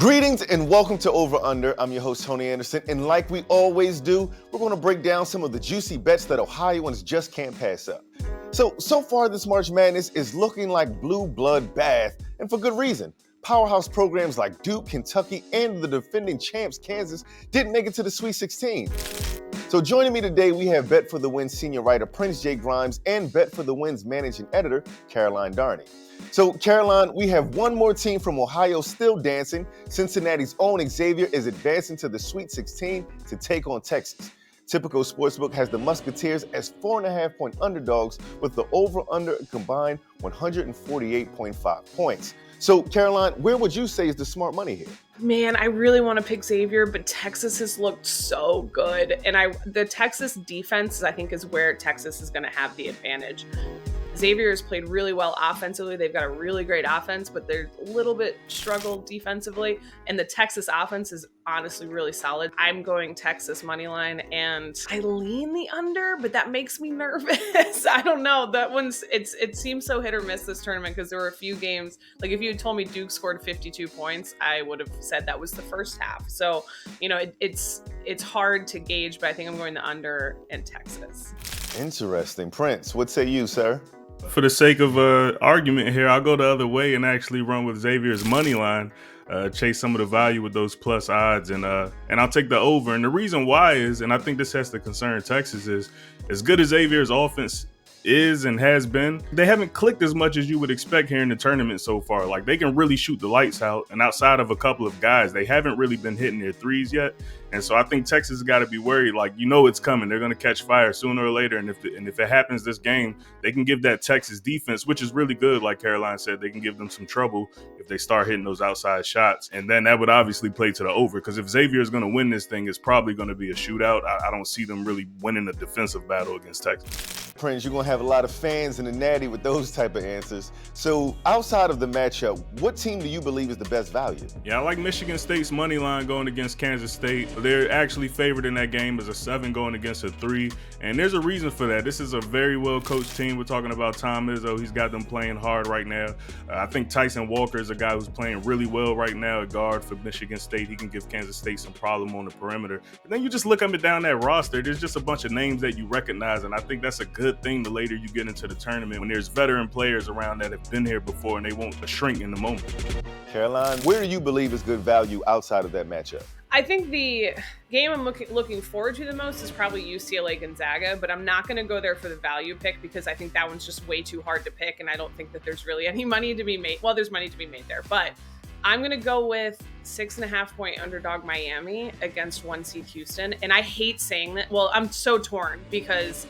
Greetings and welcome to Over Under. I'm your host, Tony Anderson, and like we always do, we're going to break down some of the juicy bets that Ohioans just can't pass up. So far this March Madness is looking like blue blood bath, and for good reason. Powerhouse programs like Duke, Kentucky, and the defending champs, Kansas, didn't make it to the Sweet 16. So joining me today, we have Bet for the Win senior writer Prince J. Grimes and Bet for the Win's managing editor, Caroline Darney. So, Caroline, we have one more team from Ohio still dancing. Cincinnati's own Xavier is advancing to the Sweet 16 to take on Texas. Typical Sportsbook has the Musketeers as 4.5-point underdogs with the over-under combined 148.5 points. So, Caroline, where would you say is the smart money here? Man, I really want to pick Xavier, but Texas has looked so good. And the Texas defense, I think, is where Texas is going to have the advantage. Xavier has played really well offensively. They've got a really great offense, but they're a little bit struggled defensively. And the Texas offense is honestly really solid. I'm going Texas money line, and I lean the under, but that makes me nervous. I don't know. That one's it seems so hit or miss this tournament because there were a few games. Like if you had told me Duke scored 52 points, I would have said that was the first half. So it's hard to gauge, but I think I'm going the under in Texas. Interesting. Prince, what say you, sir? For the sake of argument here, I'll go the other way and actually run with Xavier's money line, chase some of the value with those plus odds, and I'll take the over. And the reason why is, and I think this has to concern Texas, is as good as Xavier's offense is and has been, they haven't clicked as much as you would expect here in the tournament so far. Like, they can really shoot the lights out, and outside of a couple of guys, they haven't really been hitting their threes yet. And so I think Texas has got to be worried. Like, it's coming. They're going to catch fire sooner or later. And if it happens this game, they can give that Texas defense, which is really good, like Caroline said, they can give them some trouble if they start hitting those outside shots. And then that would obviously play to the over, because if Xavier is going to win this thing, it's probably going to be a shootout. I don't see them really winning a defensive battle against Texas. Prince, you're going to have a lot of fans in the natty with those type of answers. So outside of the matchup, what team do you believe is the best value? Yeah, I like Michigan State's money line going against Kansas State. They're actually favored in that game as a 7 going against a 3. And there's a reason for that. This is a very well-coached team. We're talking about Tom Izzo. He's got them playing hard right now. I think Tyson Walker is a guy who's playing really well right now at guard for Michigan State. He can give Kansas State some problem on the perimeter. And then you just look up and down that roster. There's just a bunch of names that you recognize, and I think that's a good thing the later you get into the tournament, when there's veteran players around that have been here before and they won't shrink in the moment. Caroline, where do you believe is good value outside of that matchup? I think the game I'm looking forward to the most is probably UCLA Gonzaga, but I'm not going to go there for the value pick because I think that one's just way too hard to pick, and I don't think that there's really any money to be made. Well, there's money to be made there, but I'm going to go with 6.5-point underdog Miami against 1 seed Houston. And I hate saying that. Well, I'm so torn because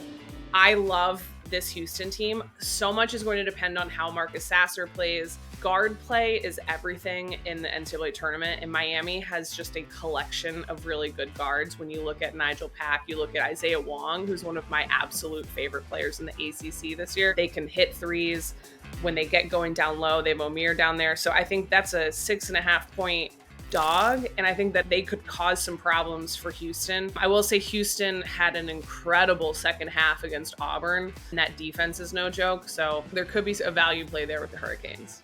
I love this Houston team. So much is going to depend on how Marcus Sasser plays. Guard play is everything in the NCAA tournament, and Miami has just a collection of really good guards. When you look at Nigel Pack, you look at Isaiah Wong, who's one of my absolute favorite players in the ACC this year. They can hit threes. When they get going down low, they have Omier down there. So I think that's a 6.5-point dog, and I think that they could cause some problems for Houston. I will say Houston had an incredible second half against Auburn, and that defense is no joke, so there could be a value play there with the Hurricanes.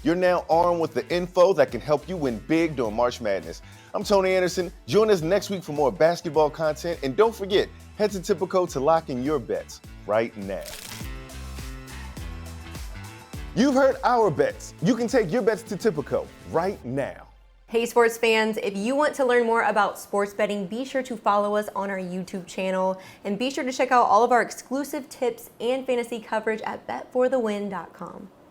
You're now armed with the info that can help you win big during March Madness. I'm Tony Anderson. Join us next week for more basketball content, and don't forget, head to Typico to lock in your bets right now. You've heard our bets. You can take your bets to Typico right now. Hey sports fans, if you want to learn more about sports betting, be sure to follow us on our YouTube channel, and be sure to check out all of our exclusive tips and fantasy coverage at betforthewin.com.